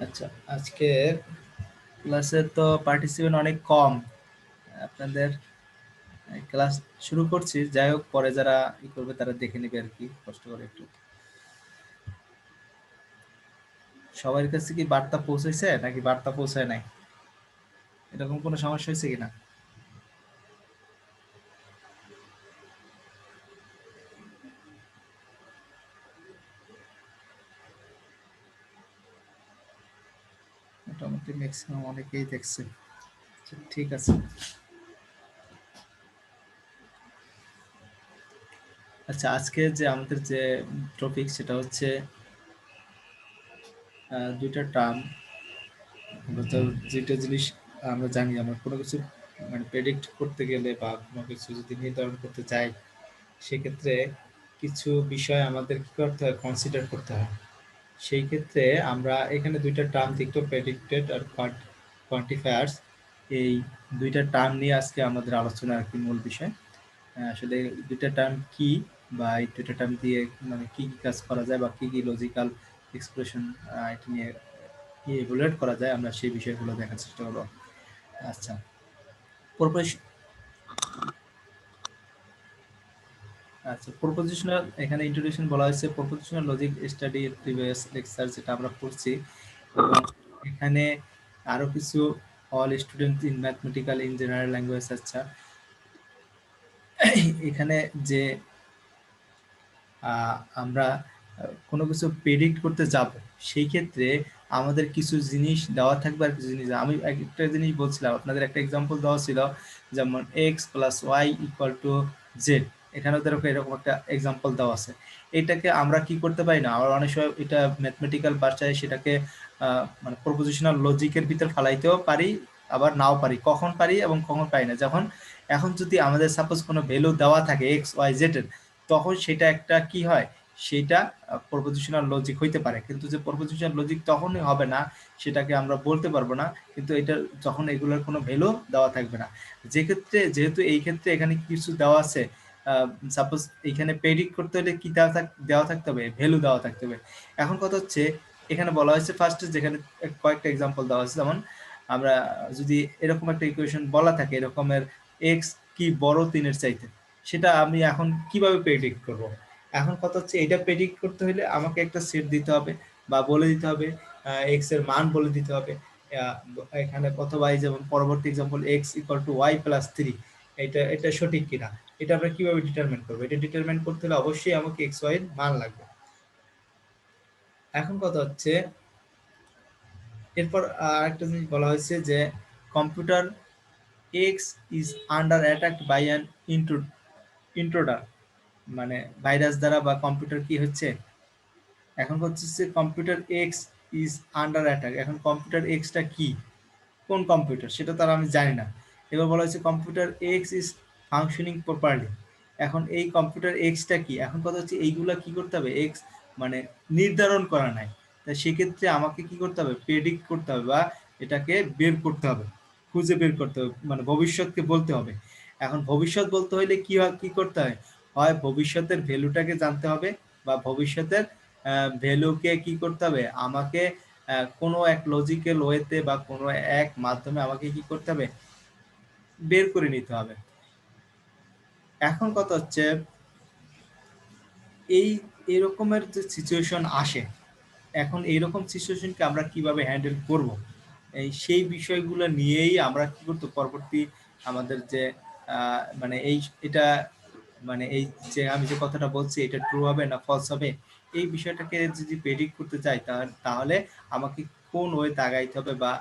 আচ্ছা, আজকে ক্লাসে তো পার্টিসিপেন্ট অনেক কম। আপনাদের ক্লাস শুরু করছি, যাই হোক পরে যারা করবে তারা দেখে নেবে আর কি, কষ্ট করে একটু। সবার কাছে কি বার্তা পৌঁছেছে নাকি বার্তা পৌঁছায় নাই, এরকম কোনো সমস্যা হয়েছে কিনা? মোটামুটি ম্যাক্সিমাম অনেকেই দেখছে। আচ্ছা, ঠিক আছে। আচ্ছা, আজকে যে আমাদের যে টপিক সেটা হচ্ছে দুইটা টার্ম। আমরা তো যেটা জিনিস আমরা জানি, আমরা কোনো কিছু মানে প্রেডিক্ট করতে গেলে বা কোনো কিছু যদি নির্ধারণ করতে চাই, সেক্ষেত্রে কিছু বিষয় আমাদের কি করতে হয়, কনসিডার করতে হয়। সেই ক্ষেত্রে আমরা এখানে দুইটা টার্ম দেখতো, প্রেডিক্টেড আর কোয়ান্টিফায়ার্স। এই দুইটা টার্ম নিয়ে আজকে আমাদের আলোচনা আর কি মূল বিষয়। আসলে দুইটা টার্ম কি, বা এই দুইটা টার্ম দিয়ে মানে কি কি কাজ করা যায়, বা কি কি লজিক্যাল এক্সপ্রেশন এটা নিয়ে কি এভুলেট করা যায়, আমরা সেই বিষয়গুলো দেখার চেষ্টা করবো। আচ্ছা, প্রপোজিশন। আচ্ছা, প্রপোজিশনাল এখানে ইন্ট্রোডিউশন বলা হয়েছে, propositional logic study previous lecture যেটা আমরা পড়ছি। এবং এখানে আরো কিছু all student in mathematical in general language. আচ্ছা, এখানে যে আমরা কোনো কিছু প্রেডিক্ট করতে যাব, সেই ক্ষেত্রে আমাদের কিছু জিনিস দেওয়া থাকবে আর কিছু জিনিস, আমি একটা জিনিস বলছিলাম আপনাদের, একটা এক্সাম্পল দেওয়া ছিল, যেমন x plus y equal to z. এখানেও দেখো এরকম একটা এক্সাম্পল দেওয়া আছে। এটাকে আমরা কি করতে পারি না, আবার অনেক সময় এটা ম্যাথমেটিক্যাল ভাষায় সেটাকে মানে প্রপোজিশনাল লজিকের ভিতর ফালাইতেও পারি, আবার নাও পারি। কখন পারি এবং কখন পারি না, যখন এখন যদি আমাদের সাপোজ কোনো ভ্যালু দেওয়া থাকে এক্স ওয়াই জেড এর, তখন সেটা একটা কি হয়, সেটা প্রপোজিশনাল লজিক হইতে পারে। কিন্তু যে প্রপোজিশনাল লজিক তখনই হবে না, সেটাকে আমরা বলতে পারবো না, কিন্তু এটা যখন এগুলোর কোনো ভ্যালু দেওয়া থাকবে না। যে ক্ষেত্রে যেহেতু এই ক্ষেত্রে এখানে কিছু দেওয়া আছে, সাপোজ এখানে প্রেডিক্ট করতে হলে কি দেওয়া থাকতে হবে, ভ্যালু দেওয়া থাকতে হবে। এখন কথা হচ্ছে, এখানে বলা হয়েছে ফার্স্টে, যেখানে কয়েকটা এক্সাম্পল দেওয়া হয়েছে, যেমন আমরা যদি এরকম একটা ইকুয়েশন বলা থাকে এরকমের, এক্স কি বড় 3-এর চাইতে, সেটা আমি এখন কিভাবে প্রেডিক্ট করব? এখন কথা হচ্ছে, এটা প্রেডিক্ট করতে হলে আমাকে একটা সেট দিতে হবে, বা বলে দিতে হবে, এক্স এর মান বলে দিতে হবে। আহ, এখানে অথবা এই যেমন পরবর্তী example, x equal to y plus 3, এটা সঠিক কিনা, এটা আমরা কিভাবে ডিটারমিন করবো? এটা ডিটারমিন করতে হলে অবশ্যই আমাকে এক্স ওয়াই এর মান লাগবে। এখন কথা হচ্ছে, এরপর আরেকটা জিনিস বলা হয়েছে যে computer X is under attack by an intruder, মানে ভাইরাস দ্বারা বা কম্পিউটার কি হচ্ছে, এখন হচ্ছে computer X is under attack. এখন কম্পিউটার এক্সটা কি, কোন কম্পিউটার, সেটা তার আমি জানি না। এবার বলা হয়েছে computer X is functioning properly. এখন এই কম্পিউটার এক্সটা কি, এখন কথা হচ্ছে এইগুলা কি করতে হবে, এক্স মানে নির্ধারণ করা নাই, তা সেক্ষেত্রে আমাকে কি করতে হবে, প্রেডিক্ট করতে হবে, বা এটাকে বের করতে হবে, খুঁজে বের করতে হবে, মানে ভবিষ্যৎকে বলতে হবে। এখন ভবিষ্যৎ বলতে হইলে কি কি করতে হয়, হয় ভবিষ্যতের ভ্যালুটাকে জানতে হবে, বা ভবিষ্যতের ভ্যালুকে কি করতে হবে আমাকে, কোনো এক লজিক্যাল ওয়েতে বা কোনো এক মাধ্যমে আমাকে কি করতে হবে, বের করে নিতে হবে। এখন কথা হচ্ছে, এই এরকমের যে সিচুয়েশন আসে, এখন এইরকম সিচুয়েশনকে আমরা কিভাবে হ্যান্ডেল করব, এই সেই বিষয়গুলো নিয়েই আমরা কি করতে পরবর্তী আমাদের যে মানে এই এটা মানে এই যে আমি যে কথাটা বলছি, এটা ট্রু হবে না ফলস হবে, এই বিষয়টাকে যদি প্রেডিক্ট করতে চাই, তাহলে আমাকে কোন ওয়েতে আগাইতে হবে, বা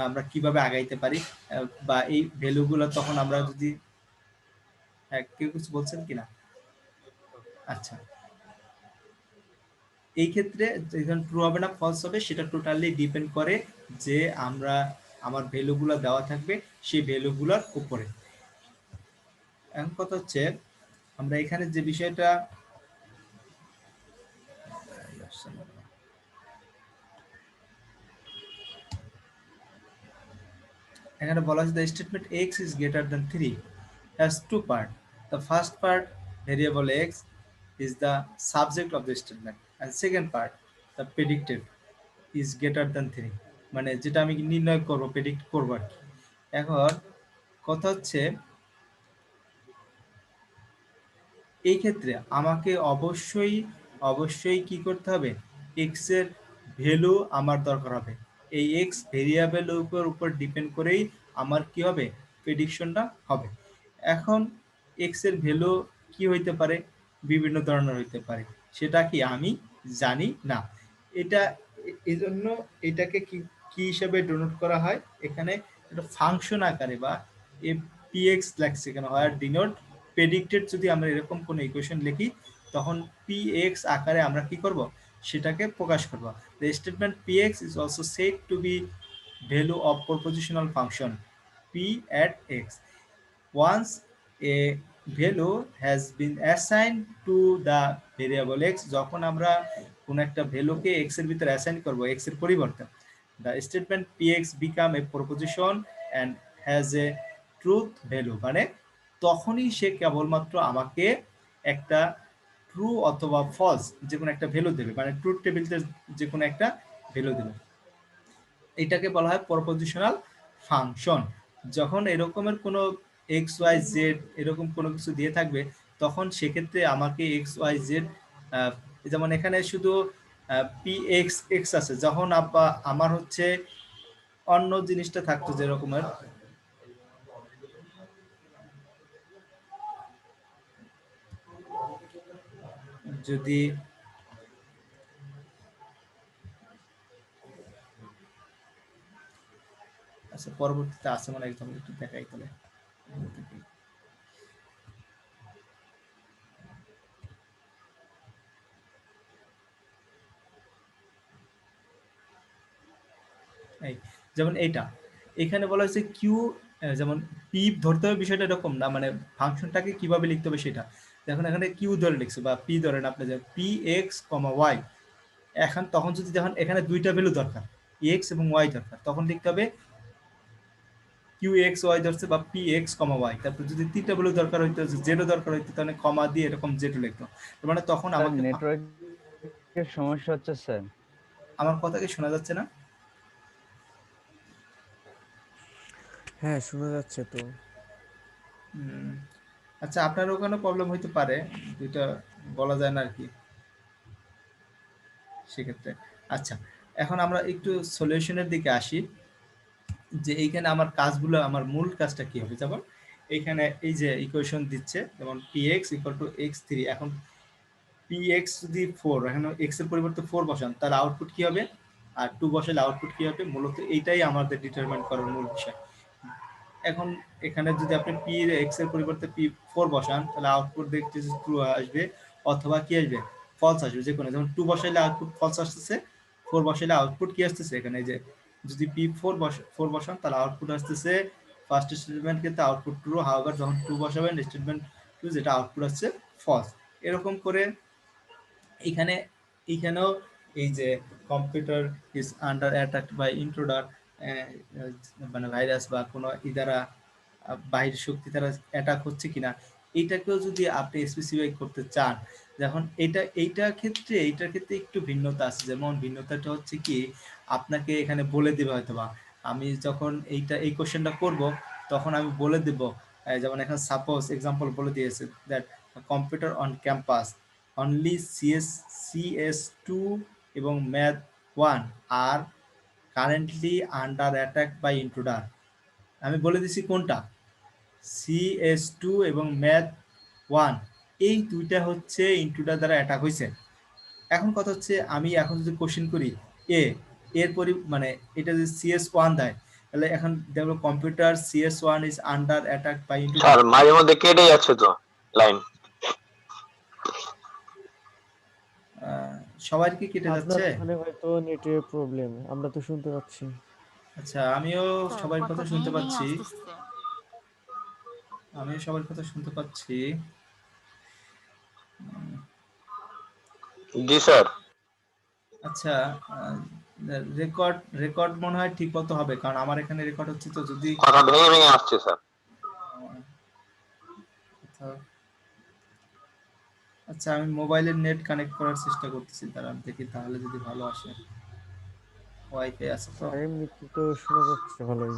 আমরা কিভাবে আগাইতে পারি, বা এই ভ্যালুগুলো তখন আমরা যদি, হ্যাঁ কেউ কিছু বলছেন কিনা? আচ্ছা, এই ক্ষেত্রে যখন ট্রু হবে না ফলস হবে, সেটা টোটালি ডিপেন্ড করে যে আমরা আমার ভ্যালুগুলো দেওয়া থাকবে সেই ভ্যালুগুলোর উপরে। এখন কথা হচ্ছে, আমরা এখানে যে বিষয়টা এখানে বলা আছে, the statement x is greater than 3 has two part. The first part, variable x is the subject of the statement, and second part, the predicted is greater than 3. মানে যেটা আমি নির্ণয় করব, প্রেডিক্ট করব আর কি। এখন কথা হচ্ছে এই ক্ষেত্রে আমাকে অবশ্যই কি করতে হবে, এক্স এর ভ্যালু আমার দরকার হবে। এই এক্স ভেরিয়েবল উপর ডিপেন্ড করেই আমার কি হবে, প্রেডিকশনটা হবে। এখন এক্স এর ভ্যালু কি হইতে পারে, বিভিন্ন ধরনের হইতে পারে, সেটা কি আমি জানি না। এটা এই জন্য এটাকে কি কি হিসাবে ডোনেট করা হয়, এখানে একটা ফাংশন আকারে বা পিএক্স লাগছে কেন হয় ডিনোট প্রেডিক্টেড। যদি আমরা এরকম কোনো ইকুয়েশন লিখি তখন পিএক্স আকারে আমরা কি করব, সেটাকে প্রকাশ করব। The statement p x is also said to be value of propositional function p at x once a value has been assigned to the variable x। যখন আমরা কোন একটা ভ্যালুকে x এর ভিতরে অ্যাসাইন করব x এর পরিবর্তে, the statement px become a proposition and has a truth value, মানে তখনই সে কেবলমাত্র আমাকে একটা ট্রু অথবা ফলস যে কোনো একটা ভ্যালু দেবে, মানে ট্রুথ টেবিলতে যে কোনো একটা ভ্যালু দেবে। এটাকে বলা হয় প্রপোজিশনাল ফাংশন। যখন এরকমের কোনো এক্স ওয়াই জেড এরকম কোনো কিছু দিয়ে থাকবে তখন সেক্ষেত্রে আমাকে এক্স ওয়াই জেড, যেমন এখানে শুধু পি এক্স এক্স আছে, যখন আমার হচ্ছে অন্য জিনিসটা থাকতো যেরকমের, যদি আচ্ছা পরবর্তীতে আছে মানে একদম একটু দেখাই তাহলে। এই যেমন এইটা এখানে বলা হয়েছে কিউ, যেমন পি ধরতে হবে বিষয়টা এরকম না, মানে ফাংশনটাকে কিভাবে লিখতে হবে সেটা। দেখুন এখানে কিউ ধরে লিখছে বা পি ধরেন আপনি, যে পি এক্স কমা ওয়াই। এখন তখন যদি দেখুন এখানে দুইটা ভ্যালু দরকার, এক্স এবং ওয়াই দরকার, তখন লিখতে হবে কিউ এক্স ওয়াই ধরছে বা পি এক্স কমা ওয়াই। তারপর যদি তিনটা ভ্যালু দরকার হইতো, জেডও দরকার হইতো, তাহলে কমা দিয়ে এরকম জেড লিখতো। মানে তখন স্যার আমাকে নেটওয়ার্কের সমস্যা হচ্ছে স্যার। আমার কথা কি শোনা যাচ্ছে না? হ্যাঁ শোনা যাচ্ছে তো। আচ্ছা আপনার ওখানে প্রবলেম হইতে পারে, দুইটা বলা যায় না আর কি সেক্ষেত্রে। আচ্ছা এখন আমরা একটু সলিউশনের দিকে আসি, যে এইখানে আমার কাজগুলো, আমার মূল কাজটা কি হবে। যেমন এইখানে এই যে ইকুয়েশন দিচ্ছে, যেমন P x equal two x three. এখন পি এক্স যদি ফোর, এখন এক্স এর পরিবর্তে ফোর বসান তাহলে আউটপুট কি হবে, আর টু বসালে আউটপুট কি হবে, মূলত এইটাই আমাদের ডিটারমাইন করার মূল বিষয়। এখন এখানে যদি আপনি পি এক্স এর পরিবর্তে পি ফোর বসান তাহলে আউটপুট দেখতে ট্রু আসবে অথবা কি আসবে, ফলস আসবে, যে কোনো। যেমন টু বসাইলে আউটপুট ফলস আসতেছে, ফোর বসাইলে আউটপুট কি আসতেছে, এখানে যে যদি পি ফোর বসান তাহলে আউটপুট আসতেছে ফার্স্ট স্টেটমেন্ট ক্ষেত্রে আউটপুট ট্রু, হাওয়ার যখন টু বসাবেন স্টেটমেন্ট টু যেটা আউটপুট আসছে ফলস। এরকম করে এখানে এখানেও এই যে computer is under attack by intruder, মানে ভাইরাস বা কোনো দ্বারা বাহির শক্তি দ্বারা অ্যাটাক হচ্ছে কিনা, এইটাকেও যদি আপনি স্পেসিফাই করতে চান, যখন এইটার ক্ষেত্রে একটু ভিন্নতা আছে। যেমন ভিন্নতাটা হচ্ছে কি, আপনাকে এখানে বলে দেবে হয়তোবা, আমি যখন এই কোশ্চেনটা করব তখন আমি বলে দেব, যেমন এখন সাপোজ এক্সাম্পল বলে দিয়েছে that computer on campus only CS2 এবং ম্যাথ 1 আর currently under attack by intruder. আমি বলে দিছি কোনটা, CS2 এবং ম্যাথ 1 এই দুইটা হচ্ছে ইন্ট্রুডার দ্বারা অ্যাটাক হয়েছে। এখন কথা হচ্ছে আমি এখন যদি কোশ্চেন করি এ এর মানে এটা যদি CS1 দেয় তাহলে এখন দেখো computer CS1 is under attack by intruder. Sir মাঝে মধ্যে কেটে যাচ্ছে তো লাইন। সবার কি কেটে আপনার যাচ্ছে? ওখানে হয়তো নেটের প্রবলেম, আমরা তো শুনতে পাচ্ছি। আচ্ছা আমিও স্যার সবার কথা কথা শুনতে ভেঙে ভেঙে পাচ্ছি, আসতেছে। আমিও সবার কথা শুনতে পাচ্ছি। জি স্যার। আচ্ছা রেকর্ড রেকর্ড মনে হয় ঠিক মতো হবে, কারণ আমার এখানে রেকর্ড হচ্ছে। তো যদি কথা ভেঙে ভেঙে আসছে স্যার। আচ্ছা আমি মোবাইলের নেট কানেক্ট করার চেষ্টা করতেছি, তারা দেখি তাহলে যদি ভালো আসে। ওয়াইফাই আছে তো স্যার এমনিতে তো শোনা যাচ্ছে ভালোই।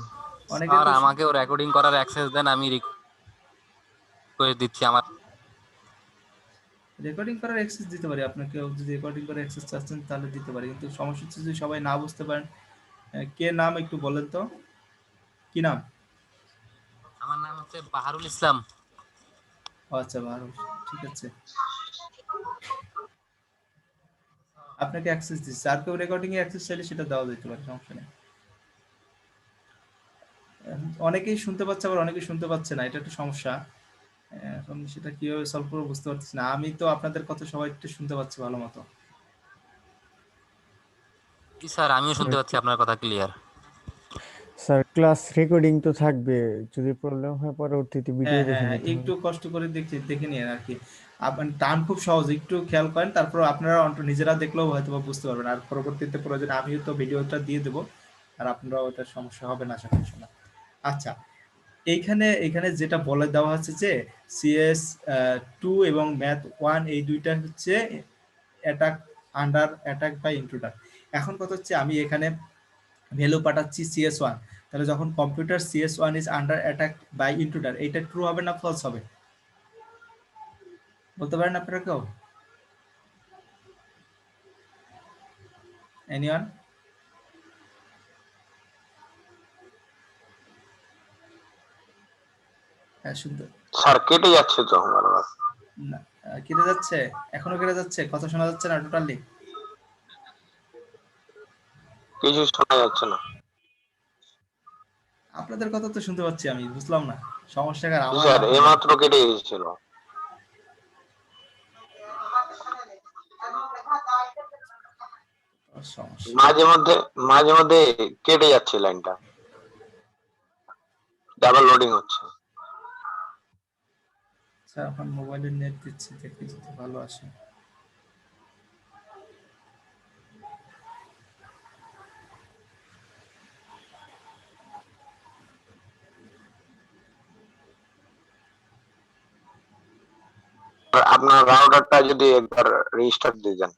অনেকে আর তো আমাকেও রেকর্ডিং করার অ্যাক্সেস দেন, আমি রিকোয়েস্ট দিচ্ছি আমার। রেকর্ডিং করার অ্যাক্সেস দিতে পারি আপনাকে, যদি রেকর্ডিং করার অ্যাক্সেস চাচ্ছেন তাহলে দিতে পারি, কিন্তু সমস্যা হচ্ছে যদি সবাই না বুঝতে পারেন। কে নাম একটু বলেন তো, কি নাম? আমার নাম হচ্ছে বাহারুল ইসলাম। ও আচ্ছা ভালো, ঠিক আছে, আপনাকে অ্যাক্সেস দিচ্ছি। আর কেউ রেকর্ডিং এর অ্যাক্সেস চাইলে সেটা দেওয়া যেতে পারে, সমস্যা নেই। অনেকেই শুনতে পাচ্ছে, আবার অনেকেই শুনতে পাচ্ছে না, এটা একটা সমস্যা। এখন সেটা কিভাবে সলভ করবো বুঝতে পারতেছি না। আমি তো আপনাদের কথা সবাই একটু শুনতে পাচ্ছি ভালো মতো। জি স্যার, আমিও স্যার শুনতে পাচ্ছি আপনার কথা ক্লিয়ার। স্যার ক্লাস রেকর্ডিং তো থাকবে, যদি প্রবলেম হয় পরবর্তীতে ভিডিও হ্যাঁ দেখে হ্যাঁ, নিতে একটু হবে। কষ্ট করে দেখে নিন আর কি। আপনার টান খুব সহজ, একটু খেয়াল করেন, তারপর আপনারা নিজেরা দেখলেও হয়তো বা বুঝতে পারবেন। আর পরবর্তীতে প্রয়োজনে আমিও তো ভিডিওটা দিয়ে দেবো, আর আপনারাও ওটা সমস্যা হবে না আশা করি শোনা। আচ্ছা, এইখানে এখানে যেটা বলে দেওয়া হচ্ছে যে সিএস 2 এবং ম্যাথ 1 এই দুইটা হচ্ছে attack, under attack by intruder. এখন কথা হচ্ছে আমি এখানে ভ্যালু পাঠাচ্ছি CS1, তাহলে যখন computer CS1 is under attack by intruder, এটা ট্রু হবে না ফলস হবে? বলতে পারেন আপনারা কেউ? এনিওয়ান? হ্যাঁ সুন্দর। স্যার কেটে যাচ্ছে তো বারবার। না, কেটে যাচ্ছে? এখনো কেটে যাচ্ছে? কথা শোনা যাচ্ছে না টোটালি? কিছু শোনা যাচ্ছে না। আপনাদের কথা তো শুনতে পাচ্ছি আমি, বুঝলাম না সমস্যাটা জি আমার না স্যার, আপনাদের। এইমাত্র কেটে গিয়েছিল। সমস্যা। মাঝে মধ্যে মাঝে মধ্যে কেটে যাচ্ছে লাইনটা, ডাবল লোডিং হচ্ছে। স্যার এখন মোবাইলের নেট দিচ্ছি, দেখি যদি ভালো আসে। আর আপনার রাউটারটা যদি একবার রিস্টার্ট দিয়ে দেন।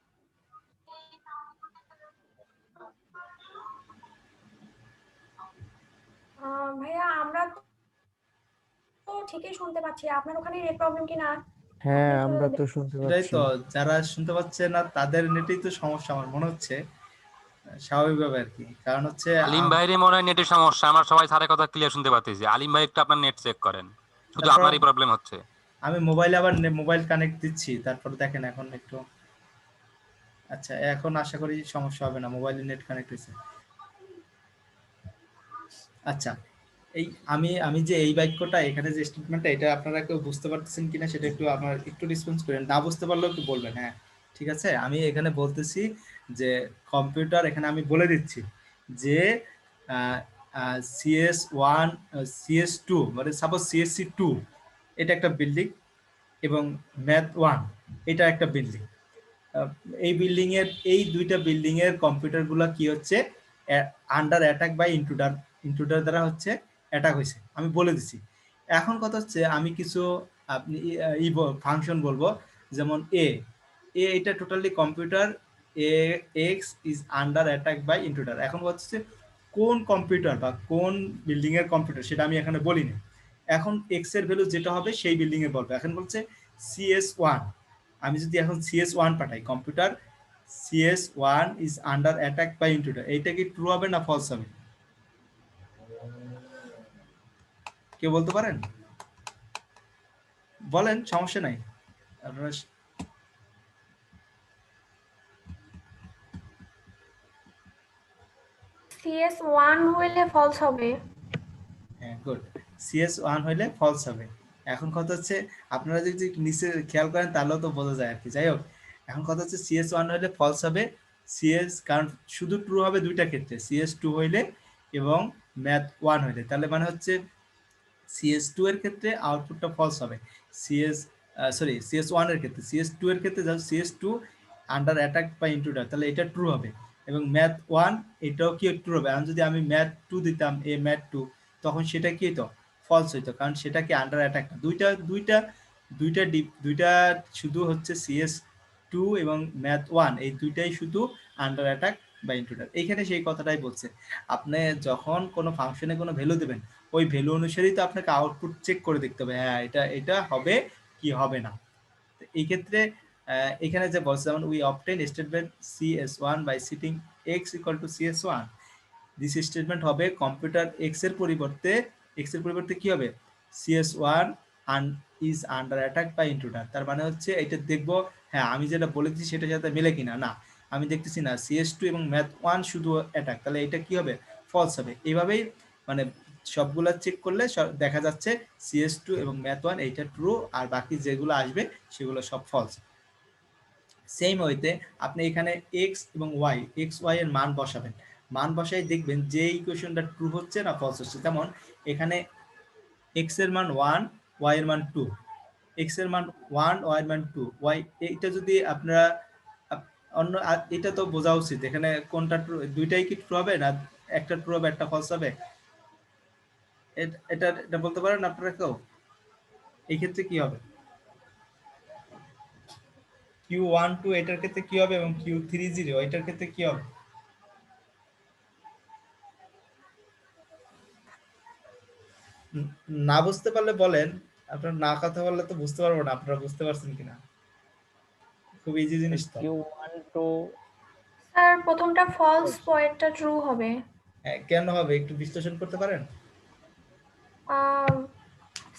ভাইয়া আমরা তো ঠিকই শুনতে পাচ্ছি, আপনার ওখানে নেট প্রবলেম কিনা হ্যাঁ আপনি একটু আমরা তো শুনতে এটাই পাচ্ছি। তো, যারা শুনতে পাচ্ছে না তাদের নেটেই তো সমস্যা আমার মনে হচ্ছে, স্বাভাবিকভাবে আর কি। কারণ হচ্ছে আলিম ভাইয়েরই মনে হয় নেটের সমস্যা, আমরা সবাই স্যারের কথা ক্লিয়ার শুনতে পাচ্ছি। আলিম ভাই একটু আপনার নেট চেক করেন, শুধু তারপর আপনারই প্রবলেম হচ্ছে। আমি মোবাইলে আবার মোবাইল কানেক্ট দিচ্ছি, তারপর দেখেন এখন একটু। আচ্ছা, এখন আশা করি সমস্যা হবে না, মোবাইলে নেট কানেক্ট হয়েছে। আচ্ছা, এই আমি আমি যে এই বাক্যটা এখানে যে স্টেটমেন্টটা, এটা আপনারা কেউ বুঝতে পারতেছেন কিনা সেটা একটু আমার একটু রেসপন্স করেন, না বুঝতে পারলেও একটু বলবেন। হ্যাঁ ঠিক আছে, আমি এখানে বলতেছি যে কম্পিউটার, এখানে আমি বলে দিচ্ছি যে CS1 CS2 মানে সাপোজ CSC2 এটা একটা বিল্ডিং, এবং ম্যাথ 1 এটা একটা বিল্ডিং। এই বিল্ডিং এর, এই দুইটা বিল্ডিং এর কম্পিউটারগুলো কি হচ্ছে under attack by intruder, intruder দ্বারা হচ্ছে অ্যাটাক হয়েছে, আমি বলে দিছি। এখন কথা হচ্ছে আমি কিছু আপনি ফাংশন বলবো, যেমন এ এটা টোটালি কম্পিউটার এ x is under attack by intruder. এখন হচ্ছে কোন কম্পিউটার বা কোন বিল্ডিং এর কম্পিউটার সেটা আমি এখানে বলিনি। এখন এক্স এর ভ্যালু যেটা হবে সেই বিল্ডিং এ বলবো। এখন বলছে CS1, আমি যদি এখন CS1 পাঠাই, computer CS1 is under attack by intruder, এইটা কি ট্রু হবে না ফলস হবে? কেউ বলতে পারেন? বলেন, সমস্যা নাই আপনারা। CS1 হইলে ফলস হবে। হ্যাঁ গুড, CS1 হইলে ফলস হবে। এখন কথা হচ্ছে আপনারা যদি নিচে খেয়াল করেন তাহলেও তো বোঝা যায় আর কি। যাই হোক, এখন কথা হচ্ছে CS1 হইলে ফলস হবে, কারণ শুধু ট্রু হবে দুইটা ক্ষেত্রে, CS2 হইলে এবং ম্যাথ 1 হইলে। তাহলে মানে হচ্ছে CS2 এর ক্ষেত্রে আউটপুটটা ফলস হবে, CS1 এর ক্ষেত্রে। CS2 এর ক্ষেত্রে CS2 আন্ডার অ্যাটাক বা ইন্ট্রুডার, তাহলে এটা ট্রু হবে। এবং ম্যাথ 1 এটাও কি ট্রু হবে। এখন যদি আমি ম্যাথ 2 দিতাম, ম্যাথ 2, তখন সেটা কি হতো? ফলস হইতো, কারণ সেটা কি আন্ডার অ্যাটাক না। দুইটা দুইটা দুইটা দুইটা শুধু হচ্ছে CS2 এবং ম্যাথ 1 এই দুইটাই শুধু আন্ডার অ্যাটাক বাই ইন্টুটার। এইখানে সেই কথাটাই বলছে, আপনি যখন কোনো ফাংশনে কোনো ভ্যালু দেবেন ওই ভ্যালু অনুসারেই তো আপনাকে আউটপুট চেক করে দেখতে হবে, হ্যাঁ এটা এটা হবে কি হবে না। তো এই ক্ষেত্রে এখানে যে বলছে যেমন we obtain statement CS1 by setting x equal to CS1, this statement হবে কম্পিউটার এক্স এর পরিবর্তে কি হবে CS1 is under attack by intruder. তার মানে হচ্ছে এটা দেখবো হ্যাঁ আমি যেটা বলেছি সেটার সাথে মিলে কিনা, না আমি দেখতেছি না CS2 এবং ম্যাথ 1 শুধু অ্যাটাক, তাহলে এটা কি হবে ফলস হবে। এইভাবেই মানে সবগুলা চেক করলে দেখা যাচ্ছে CS2 এবং ম্যাথ 1 এইটা ট্রু আর বাকি যেগুলো আসবে সেগুলো সব ফলস। সেম ওয়েতে আপনি এখানে এক্স এবং ওয়াই এর মান বসাবেন, মান বসাই দেখবেন যে ইকুয়েশনটা ট্রু হচ্ছে না ফলস হচ্ছে। যেমন এখানে এক্স এর মান 1, ওয়াই এর মান 2, এক্স এর মান 1, ওয়াই এর মান 2, ওয়াই এটা যদি আপনারা অন্য এটা তো বোঝা উচিত এখানে কোনটা ট্রু, দুইটাই কি ট্রু হবে না একটা ট্রু হবে একটা ফলস হবে, এটা এটা বলতে পারেন আপনারা কেউ? এই ক্ষেত্রে কি হবে Q12 এটার ক্ষেত্রে কি হবে এবং Q30 এটার ক্ষেত্রে কি হবে? না বুঝতে পারলে বলেন, আপনারা না কথা বললে তো বুঝতে পারবো না আপনারা বুঝতে পারছেন কিনা। খুব ইজি জিনিস তো। Q12 স্যার প্রথমটা ফলস, পরেরটা ট্রু হবে। হ্যাঁ কেন হবে একটু বিশ্লেষণ করতে পারেন?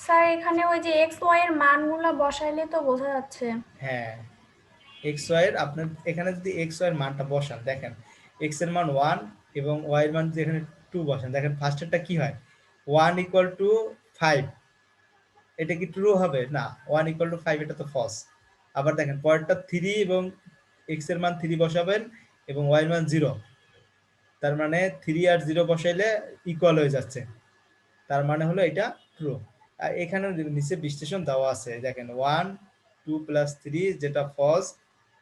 স্যার এখানে ওই যে এক্স ওয়াই এর মানগুলো বসাইলে তো বোঝা যাচ্ছে। হ্যাঁ এক্স ওয়াই এর আপনার এখানে যদি এক্স ওয়াই এর মানটা বসান দেখেন এক্স এর মান 1 এবং ওয়াই এর মান যদি এখানে 2 বসান দেখেন ফার্স্টেরটা কি হয় 1 ইকুয়াল টু 5, এটা কি ট্রু হবে না 1 ইকুয়াল টু 5 এটা তো ফলস। আবার দেখেন পরেরটা 3 এবং এক্স এর মান 3 বসাবেন এবং ওয়াই এর মান 0, তার মানে 3 আর 0 বসাইলে ইকুয়াল হয়ে যাচ্ছে, তার মানে হলো এটা ট্রু। আর এখানে নিচে বিশ্লেষণ দেওয়া আছে দেখেন 1 2 প্লাস 3 যেটা ফলস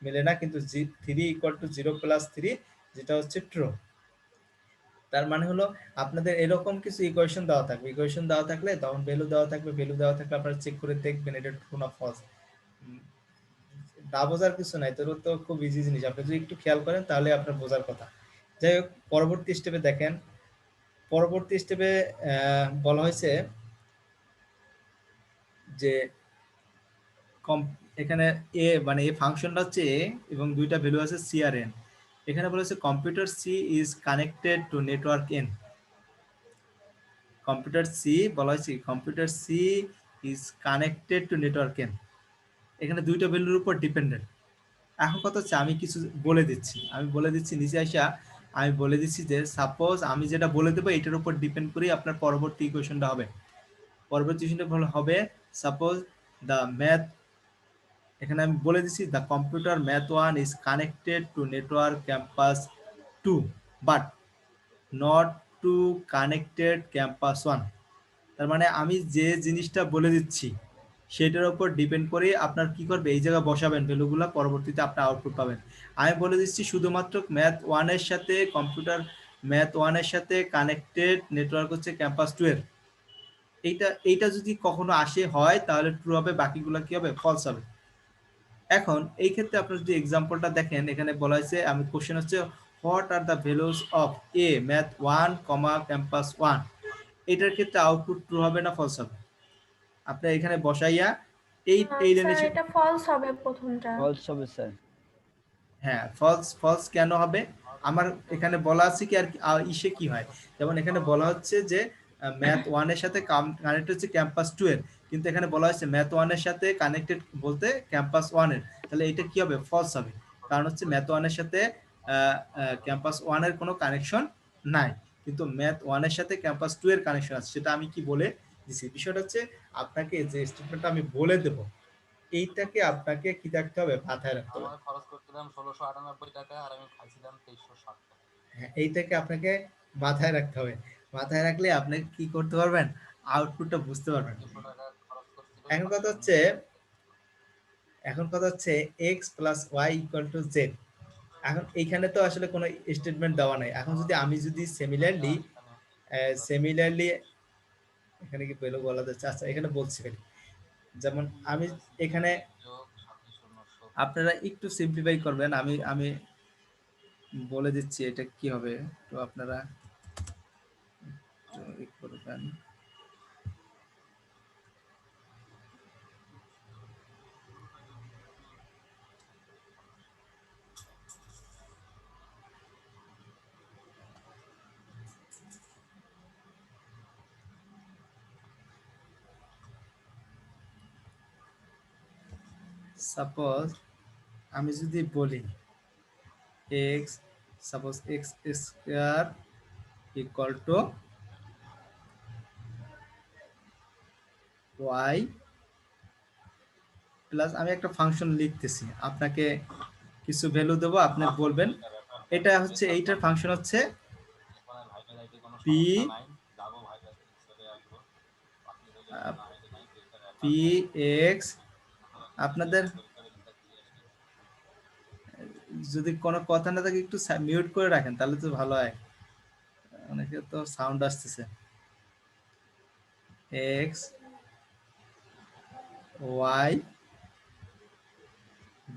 মেলে না, কিন্তু 3 ইকুয়াল টু 0 প্লাস 3 যেটা হচ্ছে ট্রু। তার মানে হলো আপনাদের এরকম কিছু ইকুয়েশন দেওয়া থাকবে, ইকুয়েশন দেওয়া থাকলে তখন ভ্যালু দেওয়া থাকবে, ভ্যালু দেওয়া থাকলে আপনারা চেক করে দেখবেন এটা ট্রু না ফলস। না বোঝার কিছু নাই, তোর তো খুব ইজি জিনিস, আপনি যদি একটু খেয়াল করেন তাহলে আপনার বোঝার কথা। যাই হোক পরবর্তী স্টেপে দেখেন, পরবর্তী স্টেপে বলা হয়েছে যে এখানে এ মানে এ ফাংশনটা হচ্ছে এ এবং দুইটা ভ্যালু আছে সি আর এন। এখানে বলা হচ্ছে computer c is connected to network n. Computer c বলা হয়েছে computer c is connected to network n, এখানে দুইটা ভ্যালুর উপর ডিপেন্ডেন্ট। এখন কথা হচ্ছে আমি কিছু বলে দিচ্ছি নিচে আসা আমি বলে দিচ্ছি যে সাপোজ আমি যেটা বলে দেবো এটার উপর ডিপেন্ড করেই আপনার পরবর্তী ইকুয়েশনটা হবে। পরবর্তী ইকুয়েশনটা হবে সাপোজ দ্য ম্যাথ, এখানে আমি বলে দিচ্ছি the computer math 1 is connected to network campus 2 but not to connected campus 1। তার মানে আমি যে জিনিসটা বলে দিচ্ছি সেটার উপর ডিপেন্ড করে আপনার কি করবে এই জায়গায় বসাবেন ভ্যালুগুলো, পরবর্তীতে আপনি আউটপুট পাবেন। আমি বলে দিচ্ছি শুধুমাত্র ম্যাথ 1 এর সাথে কম্পিউটার ম্যাথ 1 এর সাথে কানেক্টেড নেটওয়ার্ক হচ্ছে ক্যাম্পাস 2 এর, এইটা যদি কখনো আসে হয় তাহলে ট্রু হবে, বাকিগুলো কি হবে ফলস হবে। এখন এই ক্ষেত্রে আপনার যদি এক্সাম্পলটা দেখেন এখানে বলা হয়েছে আমি কোশ্চেন হচ্ছে what are the values of A math 1 campus 1, এটার ক্ষেত্রে আউটপুট ট্রু হবে না ফলস হবে। আপনি এখানে বসাইয়া এই লাইনে স্যার এটা ফলস হবে প্রথমটা। ফলস হবে স্যার। হ্যাঁ ফলস কেন হবে আমার এখানে বলা আছে কি আর ইসে কি হয়, যেমন এখানে বলা হচ্ছে যে ম্যাথ 1 এর সাথে কানেক্টেড হচ্ছে ক্যাম্পাস 2 এর, কিন্তু এখানে বলা হচ্ছে ম্যাথ 1 এর সাথে কানেক্টেড বলতে ক্যাম্পাস 1 এর, তাহলে এটা কি হবে ফলস হবে, কারণ হচ্ছে ম্যাথ 1 এর সাথে ক্যাম্পাস 1 এর কোনো কানেকশন নাই, কিন্তু ম্যাথ 1 এর সাথে ক্যাম্পাস 2 এর কানেকশন আছে, সেটা আমি কি বলে দিছি। বিষয়টা হচ্ছে আপনাকে যে স্টেটমেন্টটা আমি বলে দেব এইটাকে আপনাকে কি রাখতে হবে মাথায় রাখতে হবে। আমার খরচ করছিলাম 1698 টাকা আর আমি খাইছিলাম 2360 টাকা। হ্যাঁ এইটাকে আপনাকে মাথায় রাখতে হবে, মাথায় রাখলে আপনি কি করতে পারবেন আউটপুটটা বুঝতে পারবেন। 200 টাকা খরচ করছিল। এখন কথা হচ্ছে x plus y equal to z. এখন এইখানে তো আসলে কোনো স্টেটমেন্ট দেওয়া নাই, এখন আমি যদি সিমিলারলি এখানে কি পেলো বলা যাচ্ছে, আচ্ছা এখানে বলছি খালি যেমন আমি এখানে আপনারা একটু সিম্পলিফাই করবেন, আমি বলে দিচ্ছি এটা কি হবে, তো আপনারা একটু করবেন। সাপোজ আমি যদি বলি x, suppose x square equal to y plus, আমি একটা ফাংশন লিখতেছি, আপনাকে কিছু ভ্যালু দেবো, আপনি বলবেন এটা হচ্ছে, এইটার ফাংশন হচ্ছে পি পি এক্স। আপনাদের যদি কোনো কথা না থাকে একটু মিউট করে রাখেন তাহলে তো ভালো হয়, অনেকে তো সাউন্ড আসতেছে। এক্স ওয়াই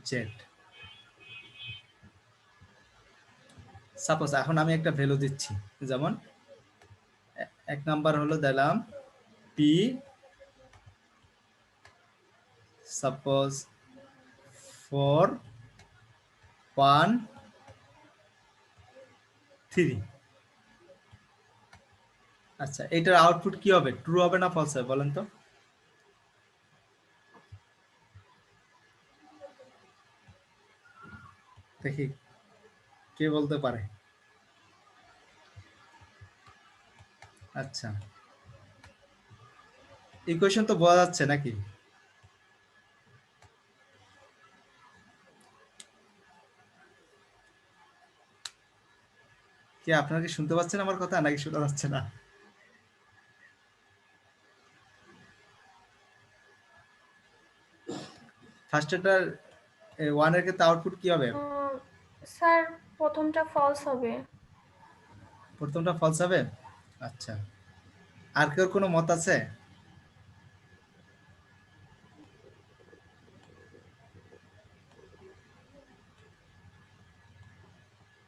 জেড, সাপোজ এখন আমি একটা ভ্যালু দিচ্ছি, যেমন এক নাম্বার হলো দিলাম পি সাপোজ 4 1 3। আচ্ছা, এটার আউটপুট কি হবে, ট্রু হবে না ফলস হবে বলেন তো? দেখি কে বলতে পারে। আচ্ছা, ইকুয়েশন তো বোঝা যাচ্ছে নাকি? কি আপনারা কি শুনতে পাচ্ছেন আমার কথা নাকি শোনা যাচ্ছে না? ফার্স্ট এটার 1 এর ক্ষেত্রে আউটপুট কি হবে? স্যার প্রথমটা ফলস হবে। প্রথমটা ফলস হবে। আচ্ছা, আর কেউ কোনো মত আছে?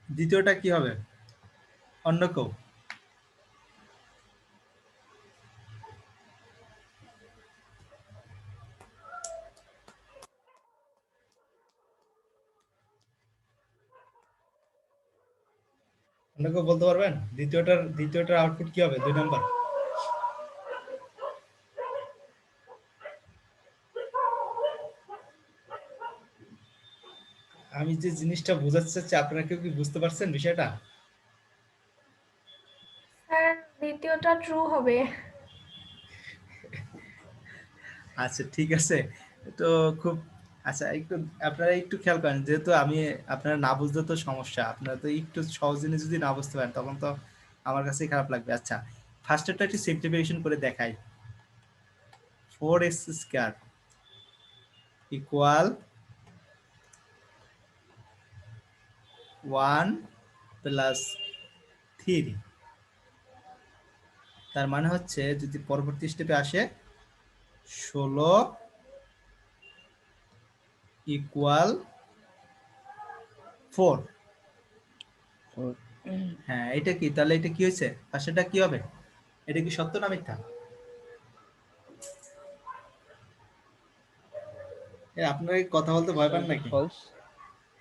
দ্বিতীয়টা কি হবে, অন্য কেউ? অন্য কেউ বলতে পারবেন দ্বিতীয়টার আউটপুট কি হবে, 2 নাম্বার? আমি যে জিনিসটা বোঝাতে চাচ্ছি আপনারা কেউ কি বুঝতে পারছেন বিষয়টা? স্যার দ্বিতীয়টা ট্রু হবে। আচ্ছা ঠিক আছে, তো খুব আচ্ছা, একটু আপনারা একটু খেয়াল করেন, যেহেতু আমি আপনারা না বুঝতে তো সমস্যা, আপনারা তো একটু সহজ জিনিস যদি না বুঝতে পারেন তখন তো আমার কাছেই খারাপ লাগবে। আচ্ছা, ফার্স্টেরটা একটু সিম্পলিফিকেশন করে দেখাই। 4x স্কয়ার ইকুয়াল 1 প্লাস 3, তার মানে হচ্ছে যদি পরবর্তী স্টেপে আসে 16 ইকুয়াল 4। হ্যাঁ, এটা কি তাহলে, এটা কি হয়েছে, পাশেটা কি হবে, এটা কি সত্য না মিথ্যা? আপনারা কি কথা বলতে ভয় পান নাকি? ফলস।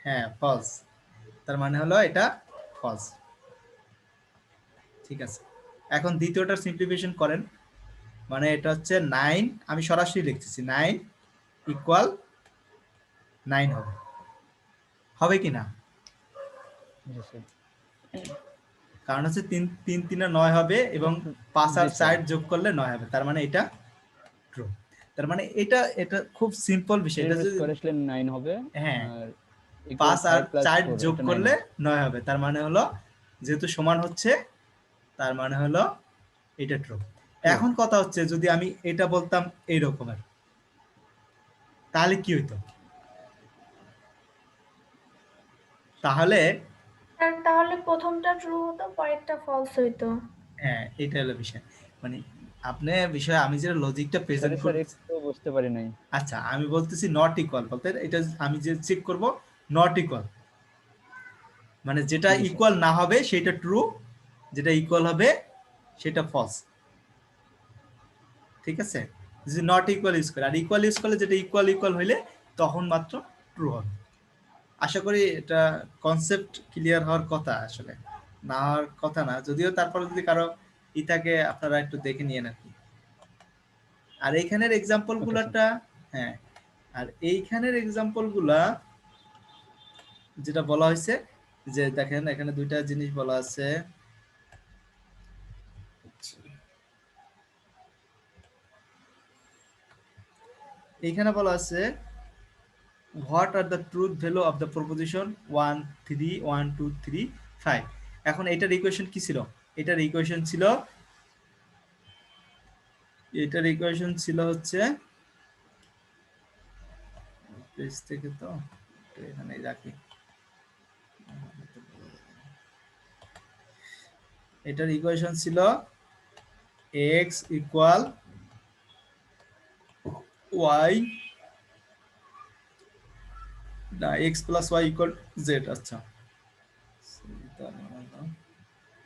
হ্যাঁ ফলস, তার মানে হলো এটা ফলস। ঠিক আছে, এখন দ্বিতীয়টার সিম্পলিফিকেশন করেন, মানে এটা হচ্ছে 9, আমি সরাসরি লিখতেছি 9 ইকুয়াল 9 হবে, হবে কি না? কারণ হচ্ছে 3 3 3 9 হবে এবং 5 আর 4 যোগ করলে 9 হবে, তার মানে এটা ট্রু। তার মানে এটা এটা খুব সিম্পল বিষয়, এটা যদি 9 হবে, হ্যাঁ আর 5 আর 4 4 যোগ করলে 9 হবে, তার মানে হলো যেহেতু সমান হচ্ছে তার মানে হলো এটা ট্রু। এখন কথা হচ্ছে যদি আমি এটা বলতাম এই রকমের, তাহলে কি হইতো? তাহলে স্যার তাহলে প্রথমটা ট্রু হতো, পরেরটা ফলস হইতো। হ্যাঁ, এটা হলো বিষয়, মানে আপনি বিষয় আমি যে লজিকটা প্রেজেন্ট স্যার করছি। একটু বুঝতে পারি নাই। আচ্ছা, আমি বলতেছি নট ইকুয়াল বলতে এটা আমি যে চেক করব নট ইকুয়াল, মানে যেটা জি, স্যার। ইকুয়াল না হবে সেটা ট্রু, যেটা ইকুয়াল হবে সেটা ফলস। ঠিক আছে, যদি নট ইকুয়াল ইউজ করে, আর ইকুয়াল ইউজ করলে যেটা ইকুয়াল ইকুয়াল হইলে তখন মাত্র ট্রু হবে। আশা করি এটা কনসেপ্ট ক্লিয়ার হওয়ার কথা, আসলে না হওয়ার কথা না, যদিও তারপরে যদি কারো ই থাকে আপনারা একটু দেখে নিয়ে আর কি। আর এইখানের এক্সাম্পল ওকে স্যার। গুলাটা, হ্যাঁ, আর এইখানের এক্সাম্পল গুলা যেটা বলা হয়েছে, যে দেখেন এখানে দুইটা জিনিস বলা আছে। এইখানে বলা আছে what are the truth value of the proposition 1 3 1 2 3 5। এখন এটার ইকুয়েশন কি ছিল? এটার ইকুয়েশন ছিল হচ্ছে পেজ থেকে, তো এখানে রাখি, এটার ইকুয়েশন ছিল x ইকুয়াল y, না x plus y equal z। আচ্ছা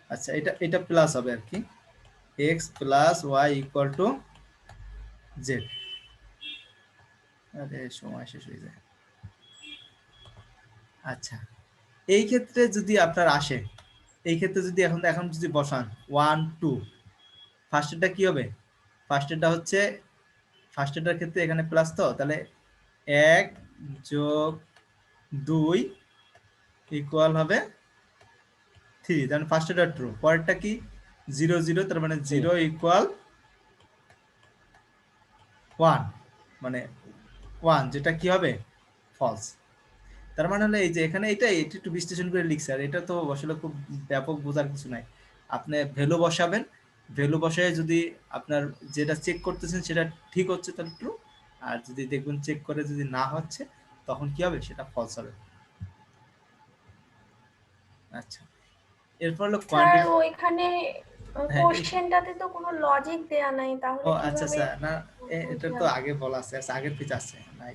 আচ্ছা, এটা প্লাস হবে আর কি, x plus y equal to z। আরে সময় শেষ হয়ে যায়। আচ্ছা, এই ক্ষেত্রে যদি আপনার আসে, এই ক্ষেত্রে যদি এখন যদি বসান 1 2, ফার্স্টেরটা কি হবে? ফার্স্টেরটা হচ্ছে, ফার্স্টেরটার ক্ষেত্রে এখানে প্লাস, তো তাহলে 1 যোগ 2 ইকুয়াল হবে 3, তার মানে ফার্স্টেরটা ট্রু। পরেরটা কি 0 0, তার মানে 0 ইকুয়াল 1, মানে 1, যেটা কি হবে ফলস। তার মানে হলো এই যে এখানে এটা একটু বিশ্লেষণ করে লিখছে, আর এটা তো আসলে খুব ব্যাপক বোঝার কিছু নাই। আপনি ভ্যালু বসাবেন, ভ্যালু বসায় যদি আপনার যেটা চেক করতেছেন সেটা ঠিক হচ্ছে তাহলে ট্রু, আর যদি দেখবেন চেক করে যদি না হচ্ছে তখন কি হবে, সেটা ফলস হবে। আচ্ছা, এরপর হলো স্যার কোয়ান্টিটি। ওইখানে হ্যাঁ, কোশ্চেনটাতে তো কোনো লজিক দেয়া নাই, তাহলে ও আচ্ছা কিভাবে স্যার, না এটা বুঝলাম? তো আগে বলা আছে, আচ্ছা, আগের পেজ আছে নাই,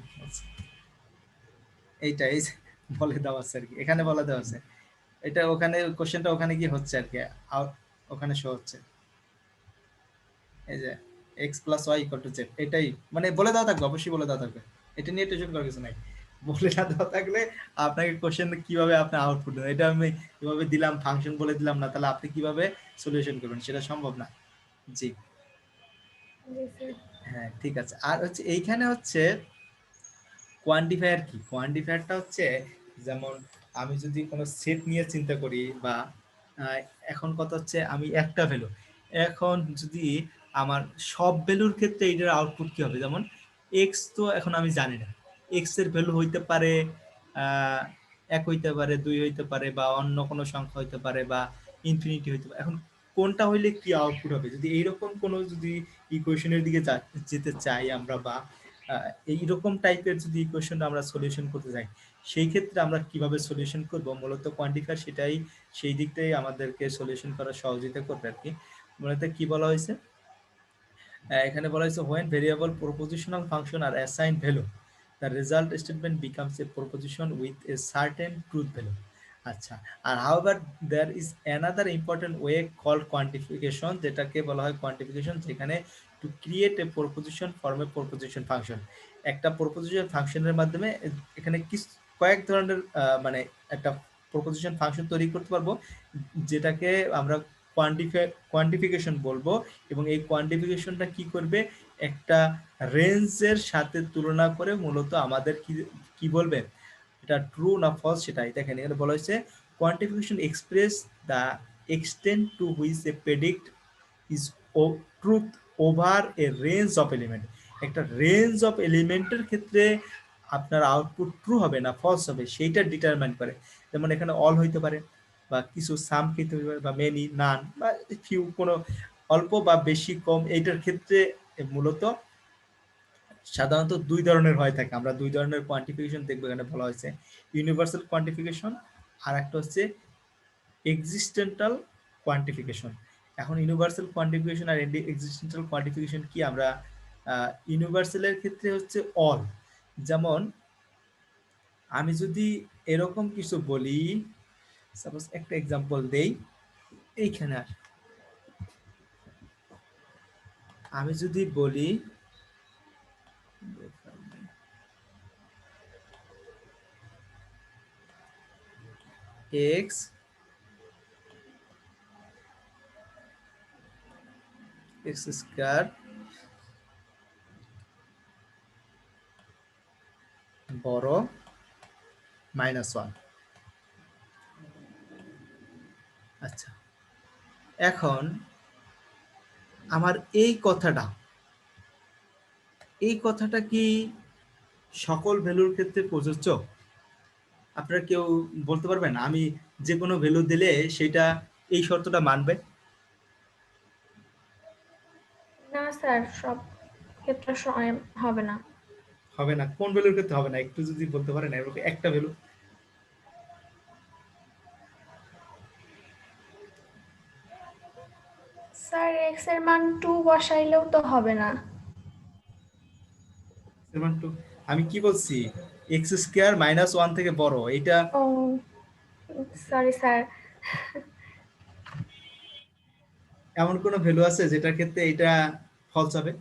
এইটা এই যে বলে দেওয়া আছে আর কি, এখানে বলে দেওয়া আছে, এটা ওখানে কোশ্চেনটা ওখানে কি হচ্ছে আর কি, ওখানে শো হচ্ছে এই যে x plus y equal to z, এটাই মানে বলে দেওয়া থাকবে, অবশ্যই বলে দেওয়া থাকবে, এটা নিয়ে টেনশন করার কিছু নাই। বলে না দেওয়া থাকলে আপনাকে কোশ্চেন কিভাবে আপনি আউটপুট দেবেন, এটা আমি কিভাবে দিলাম ফাংশন বলে দিলাম না, তাহলে আপনি কিভাবে সলিউশন করবেন, সেটা সম্ভব না। জি জি স্যার। হ্যাঁ, ঠিক আছে। আর হচ্ছে এইখানে হচ্ছে কোয়ান্টিফায়ার কি, কোয়ান্টিফায়ারটা হচ্ছে যেমন আমি যদি কোনো সেট নিয়ে চিন্তা করি, বা এখন কথা হচ্ছে আমি একটা ভ্যালু, এখন যদি আমার সব ভ্যালুর ক্ষেত্রে এটার আউটপুট কি হবে, যেমন এক্স তো এখন আমি জানি না, এক্স এর ভ্যালু হইতে পারে 1 হইতে পারে, 2 হইতে পারে, বা অন্য কোনো সংখ্যা হইতে পারে, বা ইনফিনিটি হইতে পারে। এখন কোনটা হইলে কি আউটপুট হবে, যদি এইরকম কোনো যদি ইকুয়েশনের দিকে যেতে চাই আমরা, বা এইরকম টাইপের যদি ইকুয়েশন আমরা সলিউশন করতে চাই, সেই ক্ষেত্রে আমরা কিভাবে সলিউশন করব, মূলত কোয়ান্টিফায়ার সেটাই, সেই দিকটাই আমাদেরকে সলিউশন করা সহযোগিতা করবে আর কি। মূলত কি বলা হয়েছে এখানে বলা হয়েছে, when variable propositional function are assigned value, the result statement becomes a proposition with a certain truth value. আচ্ছা, আর however there is another important way called quantification, যেটাকে বলা হয় কোয়ান্টিফিকেশন, যেখানে to create a proposition from a proposition function, একটা proposition ফাংশনের মাধ্যমে এখানে কয়েক ধরনের মানে একটা প্রপোজিশন ফাংশন তৈরি করতে পারবো, যেটাকে আমরা কোয়ান্টিফিকেশন বলবো। এবং এই কোয়ান্টিফিকেশনটা কি করবে, একটা রেঞ্জের সাথে তুলনা করে মূলত আমাদের কি কি বলবে, এটা ট্রু না ফলস সেটাই। দেখেন এখানে বলা হয়েছে quantification express the extent to which a predict is truth over a range of element. একটা রেঞ্জ অফ এলিমেন্টের ক্ষেত্রে আপনার আউটপুট ট্রু হবে না ফলস হবে, সেইটা ডিটারমাইন করে। যেমন এখানে অল হইতে পারে, বা কিছু সাম হইতে পারে, বা মেনি নান, বা ফিউ, কোনো অল্প বা বেশি কম, এইটার ক্ষেত্রে মূলত সাধারণত দুই ধরনের হয়ে থাকে। আমরা দুই ধরনের কোয়ান্টিফিকেশন দেখবো, এখানে বলা হয়েছে ইউনিভার্সাল কোয়ান্টিফিকেশন, আর একটা হচ্ছে এক্সিস্টেন্টাল কোয়ান্টিফিকেশন। এখন ইউনিভার্সাল কোয়ান্টিফিকেশন আর এক্সিস্টেন্টাল কোয়ান্টিফিকেশন কি, আমরা ইউনিভার্সালের ক্ষেত্রে হচ্ছে অল, যেমন আমি যদি এরকম কিছু বলি সাপোজ একটা এক্সাম্পল দেই, এইখানে আমি যদি বলি এক্স এক্স স্কয়ার বড় -1। আচ্ছা, এখন আমার এই কথাটা কি সকল ভ্যালুর ক্ষেত্রে প্রযোজ্য? আপনারা কেউ বলতে পারবেন আমি যে কোনো ভ্যালু দিলে সেটা এই শর্তটা মানবে? না স্যার, সব ক্ষেত্রে হবে না। হবে না? কোন ভ্যালুর ক্ষেত্রে হবে না একটু যদি বলতে পারেন, এরকম একটা ভ্যালু। স্যার এক্স এর মান 2 বসাইলেও তো হবে না। আমি কি বলছি, এক্স স্কয়ার -1 থেকে বড়, এটা ও সরি স্যার। এমন কোন ভ্যালু আছে যেটার ক্ষেত্রে এটা ফলস হবে?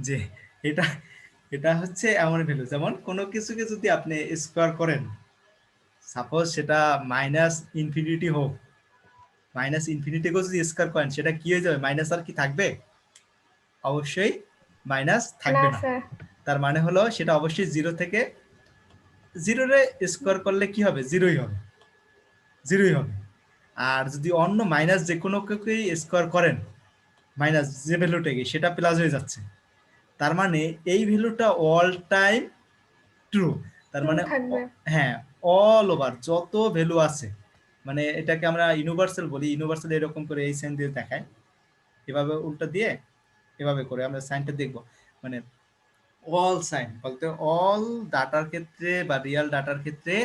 যে এটা এটা হচ্ছে এমন ভ্যালু, যেমন কোনো কিছুকে যদি আপনি স্কয়ার করেন, সাপোজ সেটা -ইনফিনিটি হোক, -ইনফিনিটিকেও যদি স্কয়ার করেন সেটা কি হয়ে যাবে? মাইনাস আর কি থাকবে? অবশ্যই মাইনাস না থাকবে না। স্যার, তার মানে হলো সেটা অবশ্যই 0 থেকে 0 রে স্কয়ার করলে কি হবে? জিরোই হবে। আর যদি অন্য মাইনাস যে কোনো কেউকেই স্কয়ার করেন, মাইনাস যে ভ্যালুটাকে, সেটা প্লাস হয়ে যাচ্ছে। তার মানে এই ভ্যালুটা অল টাইম ট্রু। তার ট্রু মানে থাকবে। হ্যাঁ, অল ওভার যত ভ্যালু আছে, মানে এটাকে আমরা ইউনিভার্সাল বলি। ইউনিভার্সাল এরকম করে এই সাইন দিয়ে দেখায়, এভাবে উল্টা দিয়ে এভাবে করে আমরা সাইনটা দেখব। মানে অল সাইন বলতে অল ডাটার ক্ষেত্রে বা রিয়েল ডাটার ক্ষেত্রে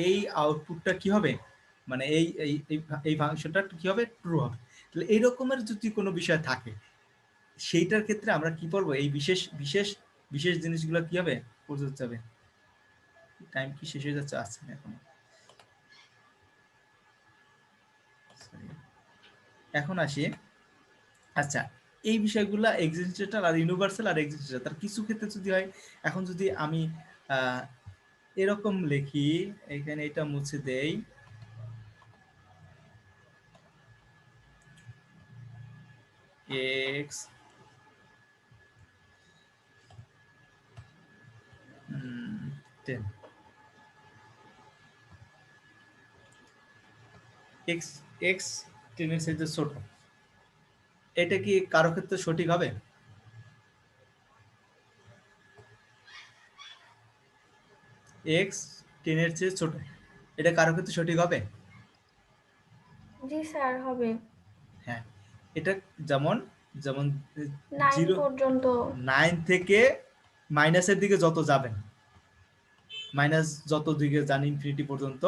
এই আউটপুটটা কি হবে, মানে এই এই এই ফাংশনটা কি হবে? ট্রু হবে। তাহলে এই রকমের যদি কোনো বিষয় থাকে, সেইটার ক্ষেত্রে আমরা কি করব? এই বিশেষ বিশেষ বিশেষ জিনিসগুলো কি হবে? প্রযোজ্য হবে। টাইম কি শেষ হয়ে যাচ্ছে? আছে এখন, এখন আসি। আচ্ছা, এই বিষয়গুলা এক্সিস্টেন্টাল আর ইউনিভার্সাল আর এক্সিস্টেন্টাল, তার কিছু ক্ষেত্রে যদি হয়, এখন যদি আমি এরকম লিখি, এখানে এটা মুছে দেই, এক্স এক্স এক্স 10 এর চাইতে ছোট, এটা কি কারো ক্ষেত্রে সঠিক হবে? এক্স 10 এর চেয়ে ছোট, এটা কারো ক্ষেত্রে সঠিক হবে? জি স্যার, হবে। হ্যাঁ, এটা যেমন যেমন 9 পর্যন্ত। 9 থেকে মাইনাসের দিকে যত যাবেন, মাইনাস যত দিকে যান ইনফিনিটি পর্যন্ত,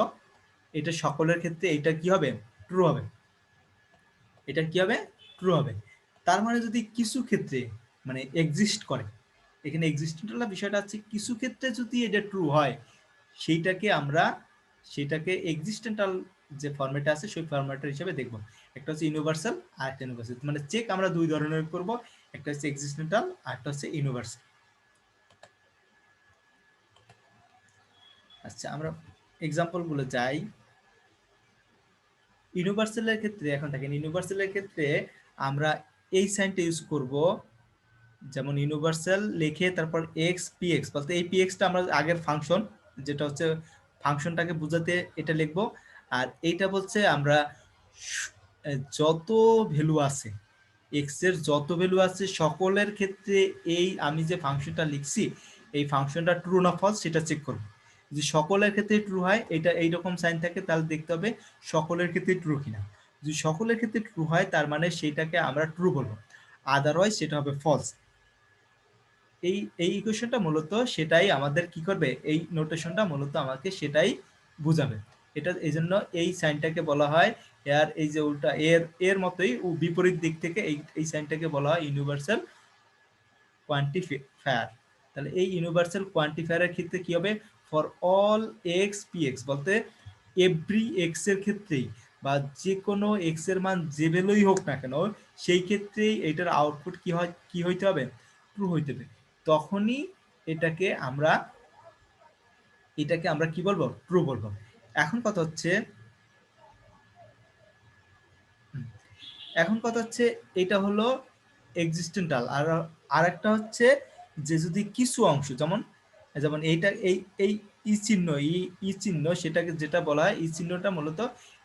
এটা সকলের ক্ষেত্রে এটা কি হবে? ট্রু হবে। এটা কি হবে? ট্রু হবে। তার মানে যদি কিছু ক্ষেত্রে মানে এক্সিস্ট করে, এখানে এক্সিস্টেন্টাল বিষয়টা আছে, কিছু ক্ষেত্রে যদি এটা ট্রু হয়, সেটাকে এক্সিস্টেন্টাল যে ফরম্যাটে আছে সেই ফরম্যাটের হিসেবে দেখব। একটা হচ্ছে ইউনিভার্সাল আর একটা ইউনিভার্সাল। মানে চেক আমরা দুই ধরনের করব, একটা হচ্ছে এক্সিস্টেন্টাল আর একটা হচ্ছে ইউনিভার্সাল। আচ্ছা, আমরা এক্সাম্পল গুলো যাই। ইউনিভার্সালের ক্ষেত্রে এখন দেখেন, ইউনিভার্সালের ক্ষেত্রে আমরা এই সাইনটা ইউজ করব, যেমন ইউনিভার্সাল লিখে তারপর এক্স পি এক্স, বলতে এই পি এক্সটা আমরা আগের ফাংশন, যেটা হচ্ছে ফাংশনটাকে বোঝাতে এটা লিখবো। আর এইটা বলছে আমরা যত ভ্যালু আছে, এক্স এর যত ভ্যালু আছে সকলের ক্ষেত্রে এই আমি যে ফাংশনটা লিখছি, এই ফাংশনটা ট্রু না ফলস সেটা চেক করব। যদি সকলের ক্ষেত্রে ট্রু হয়, এটা এইরকম সাইন থাকে, তাহলে দেখতে হবে সকলের ক্ষেত্রে ট্রু কিনা। যদি সকলের ক্ষেত্রে ট্রু হয়, তার মানে সেইটাকে আমরা ট্রু বলবো, আদারওয়াইজ সেটা হবে ফলস। এই ইকুয়েশনটা মূলত সেটাই আমাদের কি করবে, এই নোটেশনটা মূলত আমাকে সেটাই বুঝাবে। এটা এই জন্য এই সাইনটাকে বলা হয় এর এই যে উল্টা এর এর মতোই বিপরীত দিক থেকে এই সাইনটাকে বলা হয় ইউনিভার্সাল কোয়ান্টিফায়ার। তাহলে এই ইউনিভার্সাল কোয়ান্টিফায়ারের ক্ষেত্রে কি হবে, for all x P x বলতে এভরি এক্স এর ক্ষেত্রেই বা যে কোনো এক্স এর মান যে ভ্যালুই হোক না কেন সেই ক্ষেত্রেই এটার আউটপুট কি হয়, কি হইতে হবে, ট্রু হইতে হবে। তখনই এটাকে আমরা কি বলবো, ট্রু বলবো। এখন কথা হচ্ছে এটা হলো এক্সিস্টেন্টাল। আর আরেকটা হচ্ছে যে যদি কিছু অংশ যেমন যেমন এইটা এই ই চিহ্ন ই চিহ্ন সেটাকে যেটা বলা হয় ই চিহ্নটা মূলত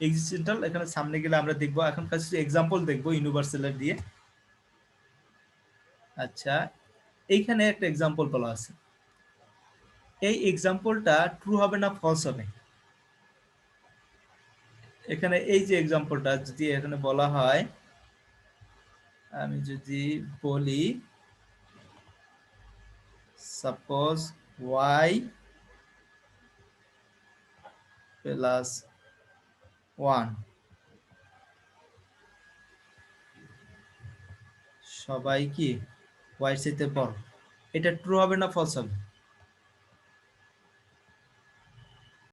এক্সিস্টেন্টাল। এখানে সামনে গেলে আমরা দেখবো, এখন কিছু এক্সাম্পল দেখবো ইউনিভার্সালের দিয়ে। আচ্ছা, এইখানে একটা এক্সাম্পল বলা আছে, এই এক্সাম্পলটা ট্রু হবে না ফলস হবে। এখানে এই যে এক্সাম্পলটা যদি এখানে বলা হয়, আমি যদি বলি সাপোজ y প্লাস 1 সবাই কি y এর চাইতে বড়, এটা ট্রু হবে না ফলস হবে?